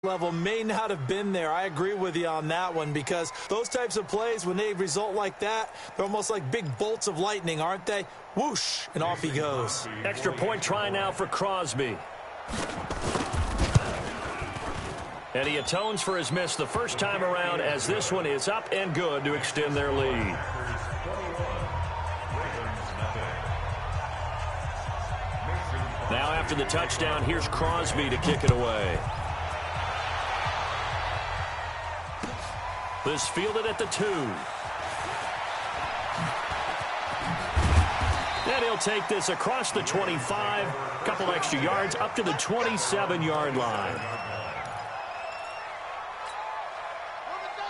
level may not have been there. I agree with you on that one, because those types of plays, when they result like that, they're almost like big bolts of lightning, aren't they? Whoosh, and off he goes. Extra point try now for Crosby. And he atones for his miss the first time around, as this one is up and good to extend their lead. Now after the touchdown, here's Crosby to kick it away. This fielded at the 2. And he'll take this across the 25. A couple extra yards up to the 27-yard line.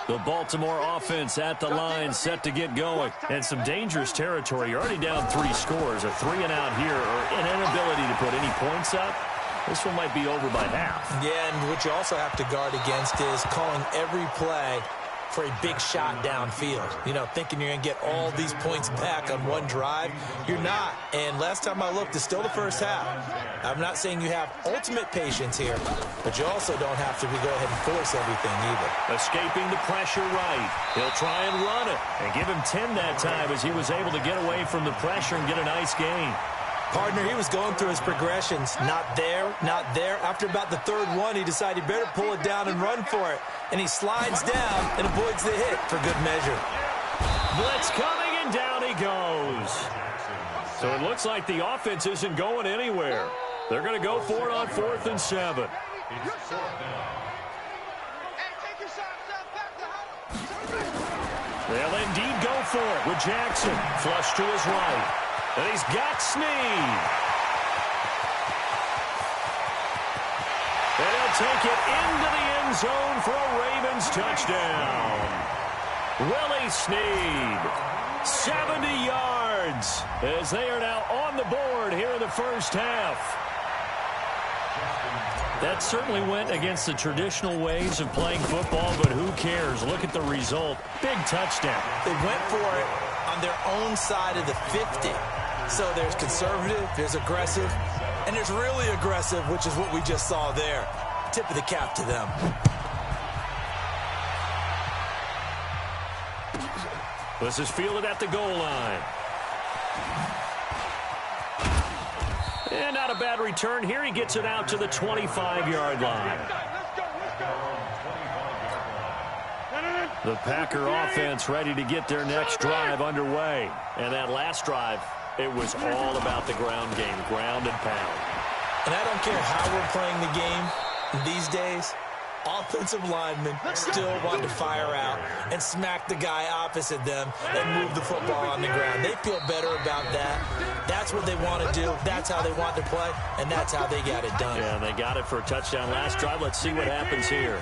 The Baltimore offense at the line, set to get going. And some dangerous territory. You're already down 3 scores. A 3 and out here, or an inability to put any points up. This one might be over by half. Yeah, and what you also have to guard against is calling every play for a big shot downfield. You know, thinking you're going to get all these points back on one drive. You're not. And last time I looked, it's still the first half. I'm not saying you have ultimate patience here, but you also don't have to go ahead and force everything either. Escaping the pressure right. He'll try and run it. And give him 10 that time, as he was able to get away from the pressure and get a nice gain. Partner, he was going through his progressions. Not there, not there. After about the third one, he decided he better pull it down and run for it. And he slides down and avoids the hit for good measure. Blitz coming, and down he goes. So it looks like the offense isn't going anywhere. They're going to go for it on 4th and 7. They'll indeed go for it with Jackson. Flush to his right. And he's got Snead. And he'll take it into the end zone for a Ravens touchdown. Willie Snead, 70 yards, as they are now on the board here in the first half. That certainly went against the traditional ways of playing football, but who cares? Look at the result. Big touchdown. They went for it on their own side of the 50. So there's conservative, there's aggressive, and there's really aggressive, which is what we just saw there. Tip of the cap to them. This is fielded at the goal line. And not a bad return here. He gets it out to the 25-yard line. The Packer offense ready to get their next drive underway. And that last drive, it was all about the ground game, ground and pound. And I don't care how we're playing the game these days, offensive linemen still want to fire out and smack the guy opposite them and move the football on the ground. They feel better about that. That's what they want to do. That's how they want to play, and that's how they got it done. Yeah, and they got it for a touchdown last drive. Let's see what happens here.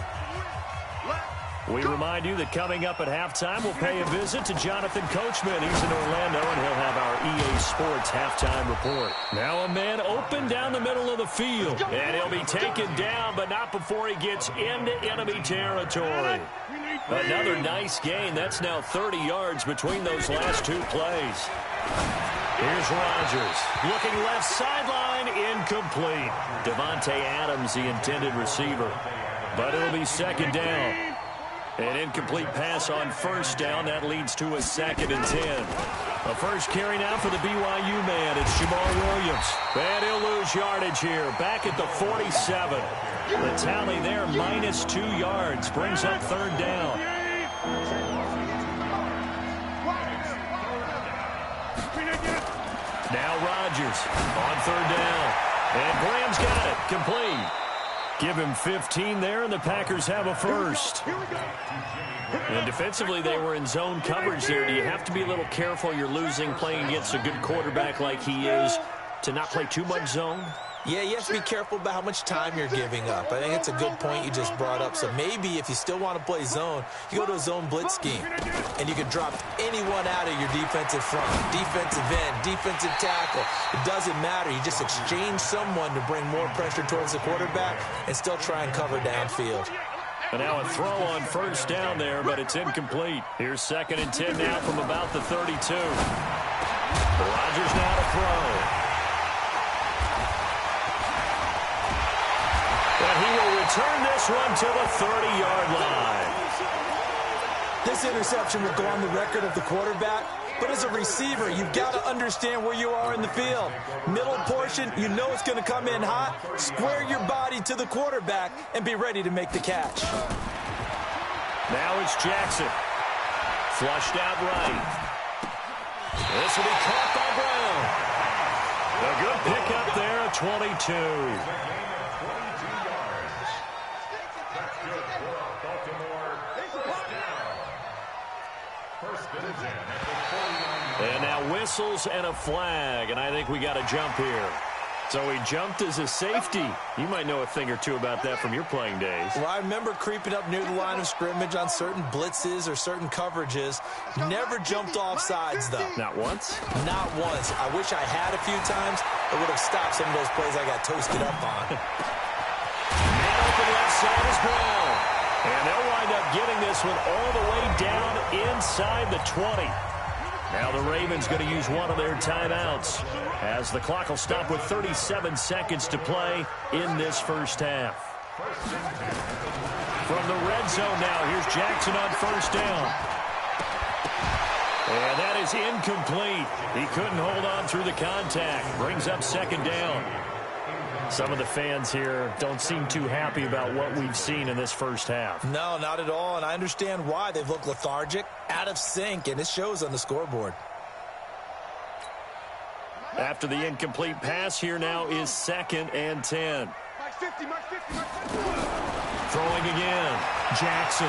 We remind you that coming up at halftime, we'll pay a visit to Jonathan Coachman. He's in Orlando, and he'll have our EA Sports halftime report. Now a man open down the middle of the field, and he'll be taken down, but not before he gets into enemy territory. Another nice gain. That's now 30 yards between those last 2 plays. Here's Rodgers, looking left sideline, incomplete. Devontae Adams, the intended receiver, but it'll be second down. An incomplete pass on first down. That leads to a 2nd and 10. A first carry now for the BYU man. It's Jamal Williams. And he'll lose yardage here. Back at the 47. The tally there, -2 yards. Brings up 3rd down. Now Rodgers on 3rd down. And Graham's got it. Complete. Give him 15 there, and the Packers have a first. And defensively, they were in zone coverage there. Do you have to be a little careful? You're losing, playing against a good quarterback like he is, to not play too much zone? Yeah, you have to be careful about how much time you're giving up. I think it's a good point you just brought up. So maybe if you still want to play zone, you go to a zone blitz scheme. And you can drop anyone out of your defensive front, defensive end, defensive tackle. It doesn't matter. You just exchange someone to bring more pressure towards the quarterback and still try and cover downfield. And now a throw on first down there, but it's incomplete. Here's 2nd and 10 now from about the 32. Rodgers now to throw. And he will return this one to the 30-yard line. This interception will go on the record of the quarterback, but as a receiver, you've got to understand where you are in the field. Middle portion, you know it's going to come in hot. Square your body to the quarterback and be ready to make the catch. Now it's Jackson. Flushed out right. This will be caught by Brown. A good pickup there at 22. And now whistles and a flag, and I think we got a jump here. So he jumped as a safety. You might know a thing or two about that from your playing days. Well, I remember creeping up near the line of scrimmage on certain blitzes or certain coverages. Never jumped off sides, though. Not once? Not once. I wish I had a few times. It would have stopped some of those plays I got toasted up on. Man open left side is Brown. And they'll wind up getting this one all the way down inside the 20. Now the Ravens going to use one of their timeouts as the clock will stop with 37 seconds to play in this first half. From the red zone now, here's Jackson on first down. And that is incomplete. He couldn't hold on through the contact. Brings up second down. Some of the fans here don't seem too happy about what we've seen in this first half. No, not at all, and I understand why. They've looked lethargic, out of sync, and it shows on the scoreboard. After the incomplete pass, here now is 2nd and 10. Throwing again. Jackson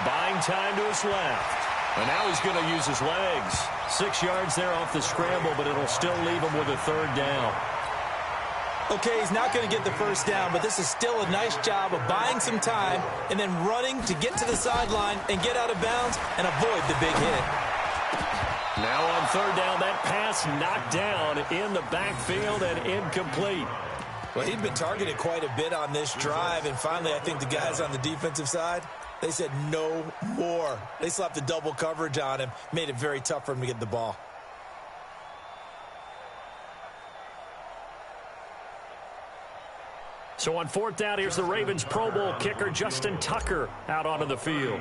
buying time to his left. And now he's going to use his legs. 6 yards there off the scramble, but it'll still leave him with a third down. Okay, he's not going to get the first down, but this is still a nice job of buying some time and then running to get to the sideline and get out of bounds and avoid the big hit. Now on third down, that pass knocked down in the backfield and incomplete. Well, he'd been targeted quite a bit on this drive, and finally I think the guys on the defensive side, they said no more. They slapped the double coverage on him, made it very tough for him to get the ball. So on fourth down, here's the Ravens Pro Bowl kicker, Justin Tucker, out onto the field.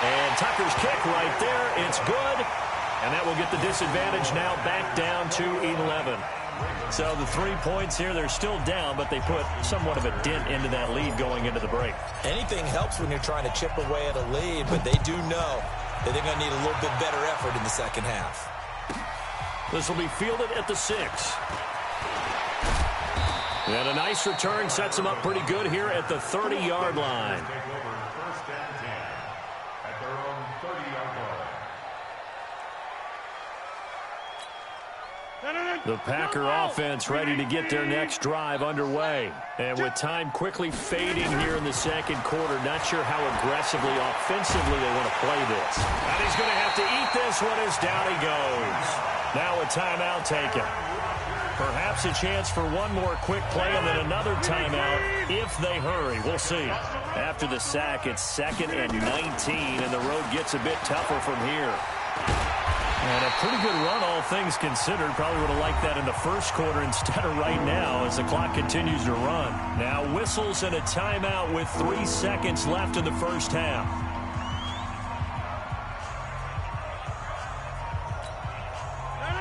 And Tucker's kick right there. It's good. And that will get the disadvantage now back down to 11. So the 3 points here, they're still down, but they put somewhat of a dent into that lead going into the break. Anything helps when you're trying to chip away at a lead, but they do know that they're going to need a little bit better effort in the second half. This will be fielded at the 6. And a nice return sets him up pretty good here at the 30-yard line. The Packer offense ready to get their next drive underway. And with time quickly fading here in the second quarter, not sure how aggressively, offensively they want to play this. And he's going to have to eat this one as down he goes. Now a timeout taken. Perhaps a chance for one more quick play and then another timeout if they hurry. We'll see. After the sack, it's 2nd and 19, and the road gets a bit tougher from here. And a pretty good run, all things considered. Probably would have liked that in the first quarter instead of right now as the clock continues to run. Now whistles and a timeout with 3 seconds left in the first half.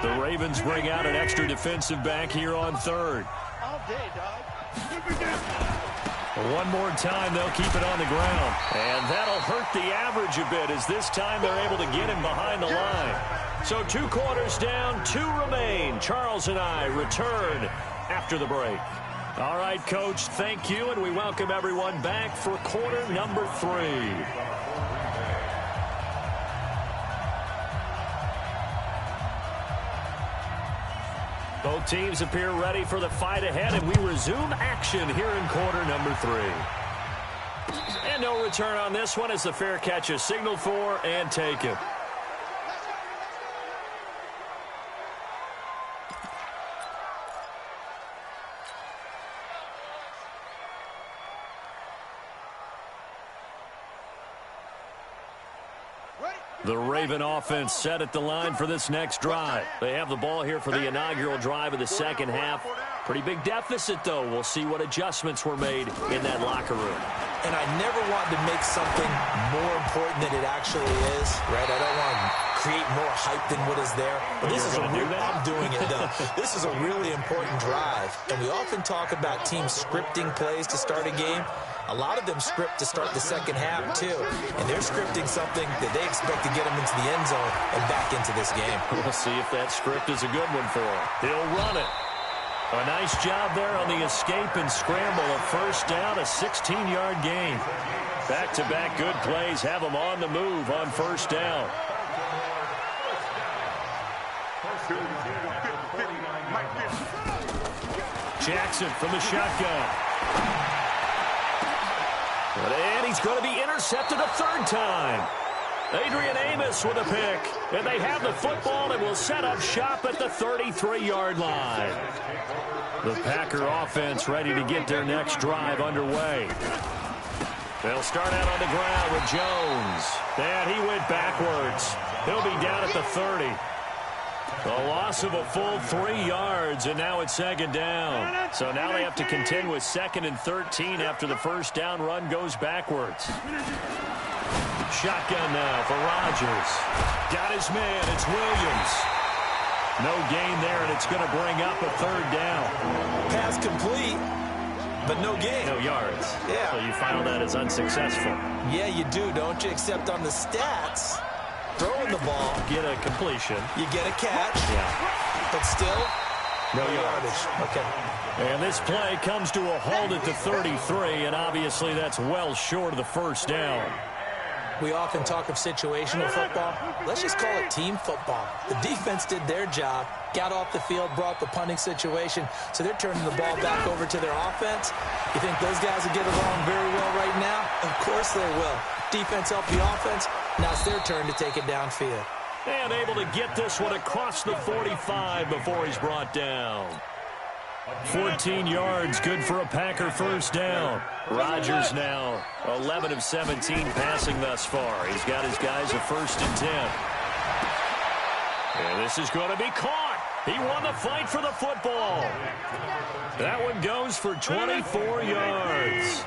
The Ravens bring out an extra defensive back here on third. All day, dog. One more time, they'll keep it on the ground. And that'll hurt the average a bit as this time they're able to get him behind the line. So 2 quarters down, 2 remain. Charles and I return after the break. All right, Coach, thank you, and we welcome everyone back for quarter number 3. Both teams appear ready for the fight ahead, and we resume action here in quarter number 3. And no return on this one as the fair catch is signaled for and taken. The Raven offense set at the line for this next drive. They have the ball here for the inaugural drive of the second half. Pretty big deficit, though. We'll see what adjustments were made in that locker room. And I never want to make something more important than it actually is, right? I don't want to create more hype than what is there. But this is I'm doing it, though. This is a really important drive. And we often talk about teams scripting plays to start a game. A lot of them script to start the second half, too. And they're scripting something that they expect to get them into the end zone and back into this game. We'll see if that script is a good one for him. He'll run it. A nice job there on the escape and scramble. A first down, a 16-yard gain. Back-to-back good plays have them on the move on first down. Jackson from the shotgun. And he's going to be intercepted a third time. Adrian Amos with a pick. And they have the football and will set up shop at the 33-yard line. The Packer offense ready to get their next drive underway. They'll start out on the ground with Jones. And he went backwards. He'll be down at the 30. A loss of a full 3 yards, and now it's second down. So now they have to contend with 2nd and 13 after the first down run goes backwards. Shotgun now for Rodgers. Got his man. It's Williams. No gain there, and it's going to bring up a third down. Pass complete, but no gain. No yards. Yeah. So you file that as unsuccessful. Yeah, you do, don't you? Except on the stats, throwing the ball. Get a completion. You get a catch. Yeah. But still, no yardage. Okay. And this play comes to a halt at the 33, and obviously that's well short of the first down. We often talk of situational football. Let's just call it team football. The defense did their job, got off the field, brought the punting situation, so they're turning the ball back over to their offense. You think those guys will get along very well right now? Of course they will. Defense helped the offense. Now it's their turn to take it downfield. And able to get this one across the 45 before he's brought down. 14 yards, good for a Packer first down. Rodgers now 11 of 17 passing thus far. He's got his guys a 1st and 10. And this is going to be caught. He won the fight for the football. That one goes for 24 yards.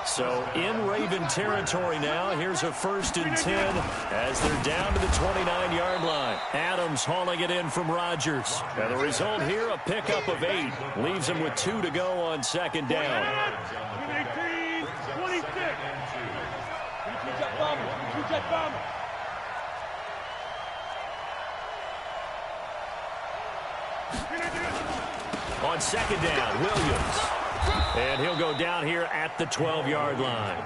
So in Raven territory now. Here's a 1st and 10 as they're down to the 29-yard line. Adams hauling it in from Rodgers. And the result here, a pickup of 8. Leaves him with 2 to go on second down. 26. On second down, Williams. And he'll go down here at the 12-yard line.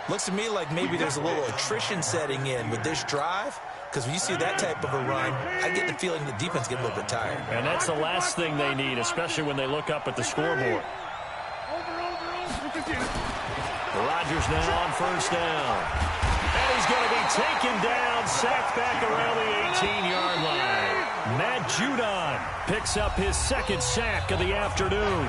Looks to me like maybe there's a little attrition setting in with this drive, because when you see that type of a run, I get the feeling the defense gets a little bit tired. And that's the last thing they need, especially when they look up at the scoreboard. Rodgers now on first down. And he's going to be taken down, sacked back around the 18-yard line. Matt Judon picks up his 2nd sack of the afternoon.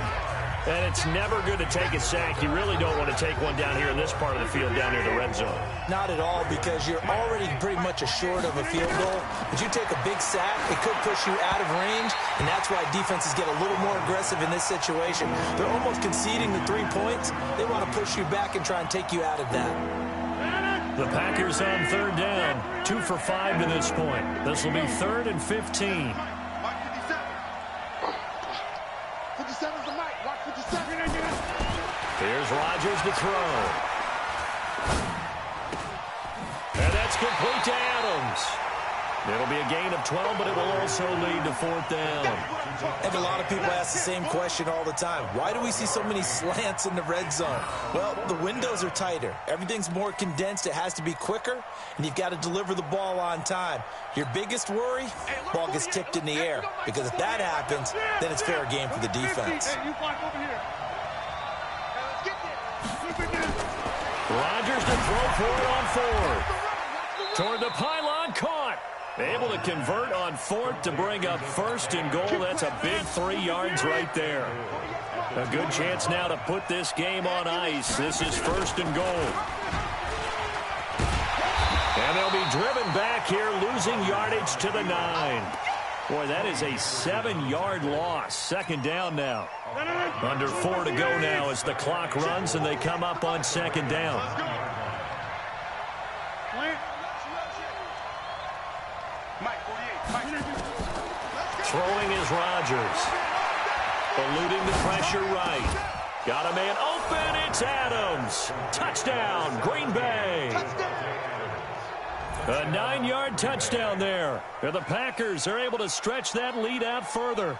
And it's never good to take a sack. You really don't want to take one down here in this part of the field, down near the red zone. Not at all, because you're already pretty much assured of a field goal. But you take a big sack, it could push you out of range, and that's why defenses get a little more aggressive in this situation. They're almost conceding the 3 points. They want to push you back and try and take you out of that. The Packers on third down, 2 for 5 to this point. This will be 3rd and 15. Here's Rodgers to throw. And that's complete to Adams. It'll be a gain of 12, but it will also lead to 4th down. And a lot of people ask the same question all the time. Why do we see so many slants in the red zone? Well, the windows are tighter. Everything's more condensed. It has to be quicker, and you've got to deliver the ball on time. Your biggest worry, ball gets tipped in the air, because if that happens, then it's fair game for the defense. Rodgers to throw for it on 4th. Toward the pylon, caught. Able to convert on 4th to bring up 1st and goal. That's a big 3 yards right there. A good chance now to put this game on ice. This is 1st and goal. And they'll be driven back here, losing yardage to the 9. Boy, that is a 7-yard loss. Second down now. Under 4 to go now as the clock runs and they come up on second down. Throwing is Rodgers. Eluding the pressure right. Got a man open. It's Adams. Touchdown, Green Bay. A 9-yard touchdown there. And the Packers are able to stretch that lead out further.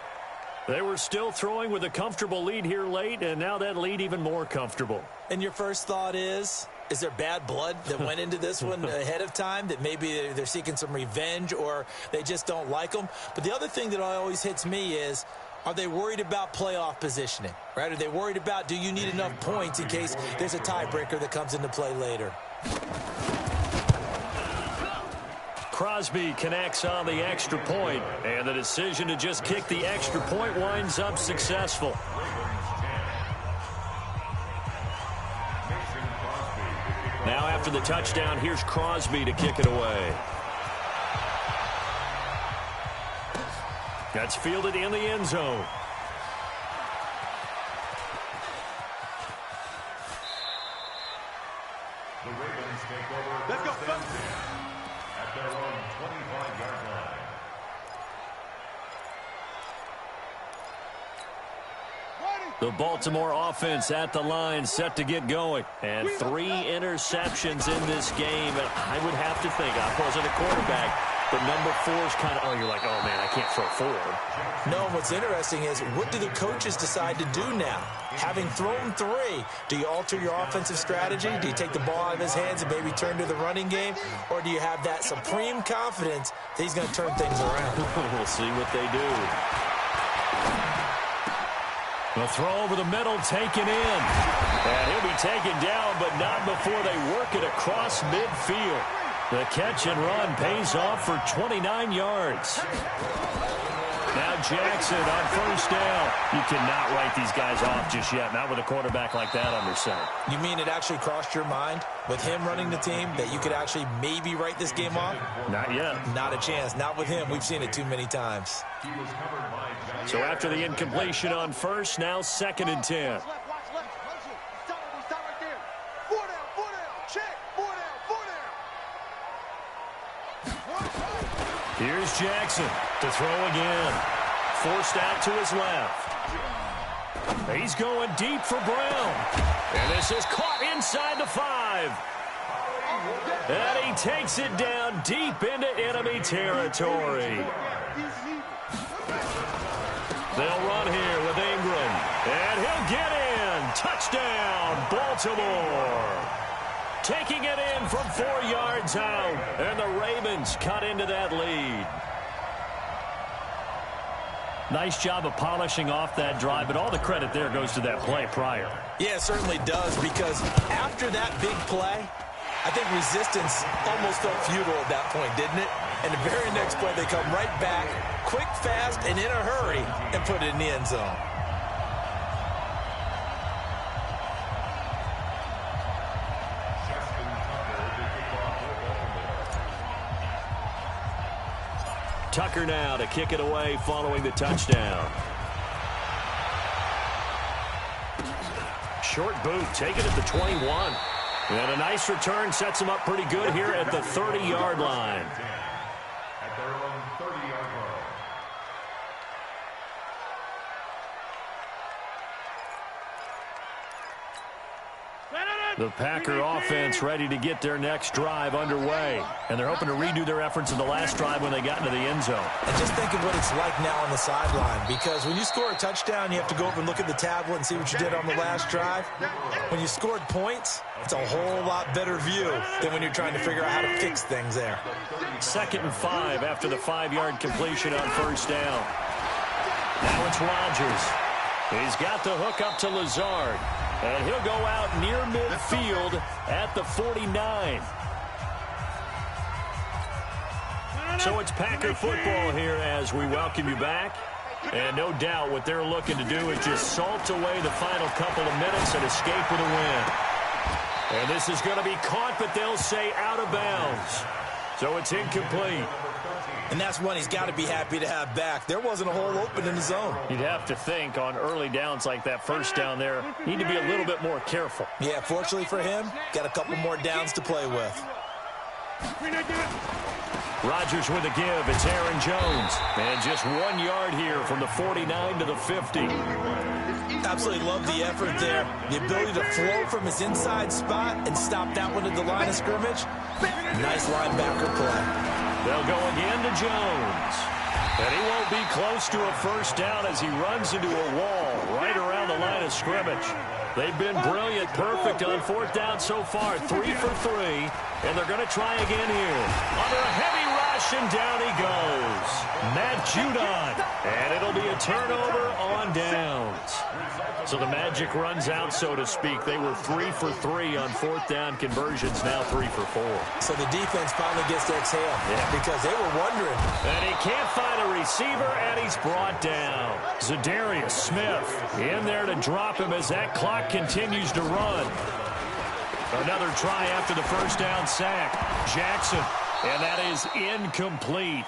They were still throwing with a comfortable lead here late, and now that lead even more comfortable. And your first thought is there bad blood that went into this one ahead of time, that maybe they're seeking some revenge or they just don't like them? But the other thing that always hits me is, are they worried about playoff positioning, right? Are they worried about, do you need enough points in case there's a tiebreaker that comes into play later? Crosby connects on the extra point, and the decision to just kick the extra point winds up successful. Now after the touchdown, here's Crosby to kick it away. That's fielded in the end zone. The Ravens take over. Let's go. At their own 25-yard line. The Baltimore offense at the line, set to get going. And 3 interceptions in this game. And I would have to think, I wasn't a quarterback, but number 4 is kind of, you're like, oh, man, I can't throw 4. No, what's interesting is, what do the coaches decide to do now? Having thrown 3, do you alter your offensive strategy? Do you take the ball out of his hands and maybe turn to the running game? Or do you have that supreme confidence that he's going to turn things around? We'll see what they do. The throw over the middle, taken in. And he'll be taken down, but not before they work it across midfield. The catch and run pays off for 29 yards. Now Jackson on first down. You cannot write these guys off just yet, not with a quarterback like that under center. You mean it actually crossed your mind with him running the team that you could actually maybe write this game off? Not yet. Not a chance. Not with him. We've seen it too many times. So after the incompletion on first, now 2nd and 10. Here's Jackson to throw again. Forced out to his left. He's going deep for Brown. And this is caught inside the 5. And he takes it down deep into enemy territory. They'll run here with Ingram. And he'll get in. Touchdown, Baltimore. Taking it in from 4 yards out. And the Ravens cut into that lead. Nice job of polishing off that drive, but all the credit there goes to that play prior. Yeah, it certainly does, because after that big play, I think resistance almost felt futile at that point, didn't it? And the very next play, they come right back, quick, fast, and in a hurry, and put it in the end zone. Tucker now to kick it away following the touchdown. Short boot, taken at the 21. And a nice return sets him up pretty good here at the 30-yard line. At their own 30-yard line. The Packer offense ready to get their next drive underway. And they're hoping to redo their efforts in the last drive when they got into the end zone. And just think of what it's like now on the sideline, because when you score a touchdown, you have to go up and look at the tablet and see what you did on the last drive. When you scored points, it's a whole lot better view than when you're trying to figure out how to fix things there. 2nd and 5 after the 5-yard completion on first down. Now it's Rodgers. He's got the hook up to Lazard. And he'll go out near midfield at the 49. So it's Packer football here as we welcome you back. And no doubt what they're looking to do is just salt away the final couple of minutes and escape with a win. And this is going to be caught, but they'll say out of bounds. So it's incomplete. And that's one he's got to be happy to have back. There wasn't a hole open in the zone. You'd have to think on early downs like that first down there, need to be a little bit more careful. Yeah, fortunately for him, got a couple more downs to play with. Rodgers with a give. It's Aaron Jones. And just 1 yard here from the 49 to the 50. Absolutely love the effort there. The ability to flow from his inside spot and stop that one at the line of scrimmage. Nice linebacker play. They'll go again to Jones. And he won't be close to a first down as he runs into a wall right around the line of scrimmage. They've been brilliant, perfect on fourth down so far, 3 for 3. And they're going to try again here. Under a heavy rush, and down he goes. Matt Judon. And it'll be a turnover on downs. So the magic runs out, so to speak. They were 3 for 3 on fourth down conversions, now 3 for 4. So the defense finally gets to exhale because they were wondering. And he can't find a receiver, and he's brought down. Zadarius Smith in there to drop him as that clock continues to run. Another try after the first down sack. Jackson, and that is incomplete.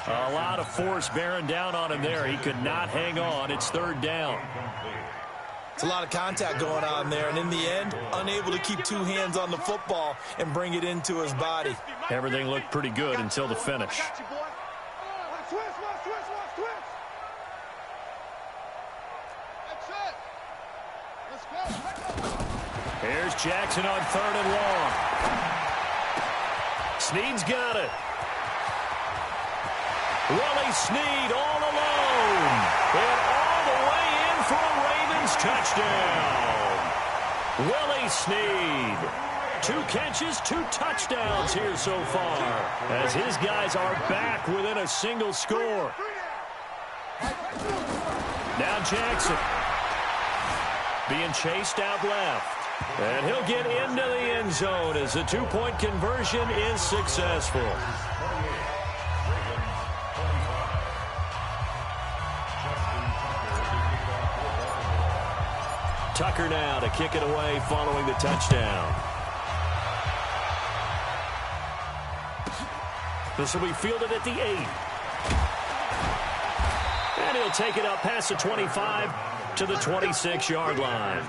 A lot of force bearing down on him there. He could not hang on. It's third down. It's a lot of contact going on there, and in the end, unable to keep two hands on the football and bring it into his body. Everything looked pretty good until the finish. Here's Jackson on 3rd and long. Snead's got it. Willie Snead all alone. And all the way in for a Ravens touchdown. Willie Snead. 2 catches, 2 touchdowns here so far, as his guys are back within a single score. Now Jackson being chased out left. And he'll get into the end zone as the 2-point conversion is successful. Tucker now to kick it away following the touchdown. This will be fielded at the 8. And he'll take it up past the 25 to the 26-yard line.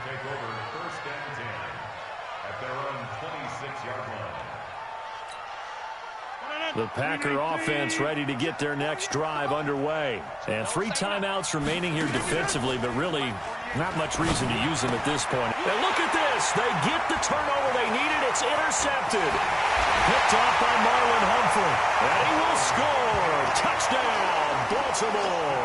The Packer offense ready to get their next drive underway. And 3 timeouts remaining here defensively, but really not much reason to use them at this point. And look at this. They get the turnover they needed. It's intercepted. Picked off by Marlon Humphrey. And he will score. Touchdown, Baltimore.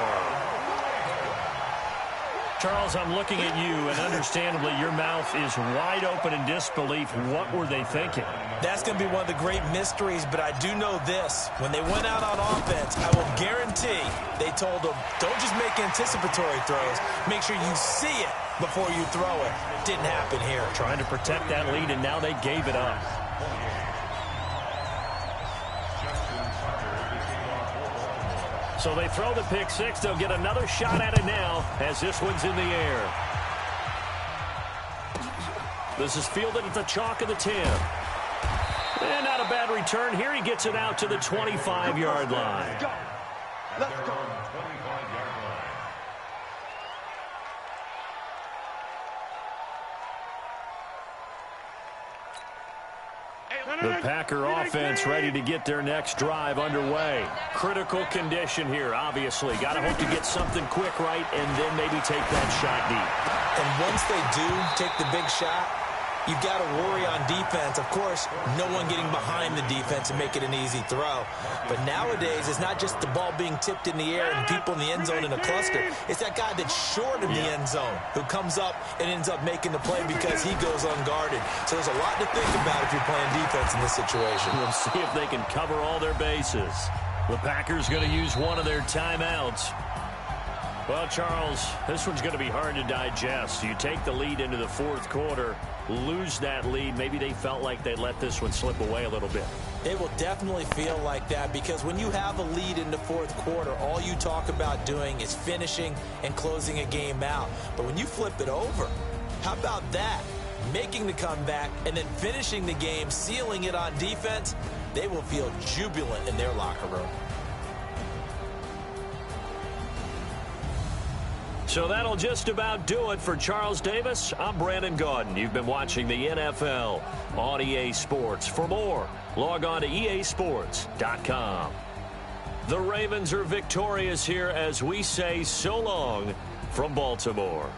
Charles, I'm looking at you, and understandably your mouth is wide open in disbelief. What were they thinking? That's going to be one of the great mysteries, but I do know this. When they went out on offense, I will guarantee they told them, don't just make anticipatory throws. Make sure you see it before you throw it. Didn't happen here. Trying to protect that lead, and now they gave it up. So they throw the pick 6. They'll get another shot at it now as this one's in the air. This is fielded at the chalk of the 10. And not a bad return. Here he gets it out to the 25-yard line. Let's go. 25-yard line. The Packer offense ready to get their next drive underway. Critical condition here, obviously. Got to hope to get something quick right and then maybe take that shot deep. And once they do take the big shot, you've got to worry on defense. Of course, no one getting behind the defense and make it an easy throw. But nowadays, it's not just the ball being tipped in the air and people in the end zone in a cluster. It's that guy that's short of the end zone who comes up and ends up making the play because he goes unguarded. So there's a lot to think about if you're playing defense in this situation. We'll see if they can cover all their bases. The Packers going to use one of their timeouts. Well, Charles, this one's going to be hard to digest. You take the lead into the fourth quarter, lose that lead. Maybe they felt like they let this one slip away a little bit. It will definitely feel like that because when you have a lead in the fourth quarter, all you talk about doing is finishing and closing a game out. But when you flip it over, how about that? Making the comeback and then finishing the game, sealing it on defense, they will feel jubilant in their locker room. So that'll just about do it for Charles Davis. I'm Brandon Gaudin. You've been watching the NFL on EA Sports. For more, log on to easports.com. The Ravens are victorious here as we say so long from Baltimore.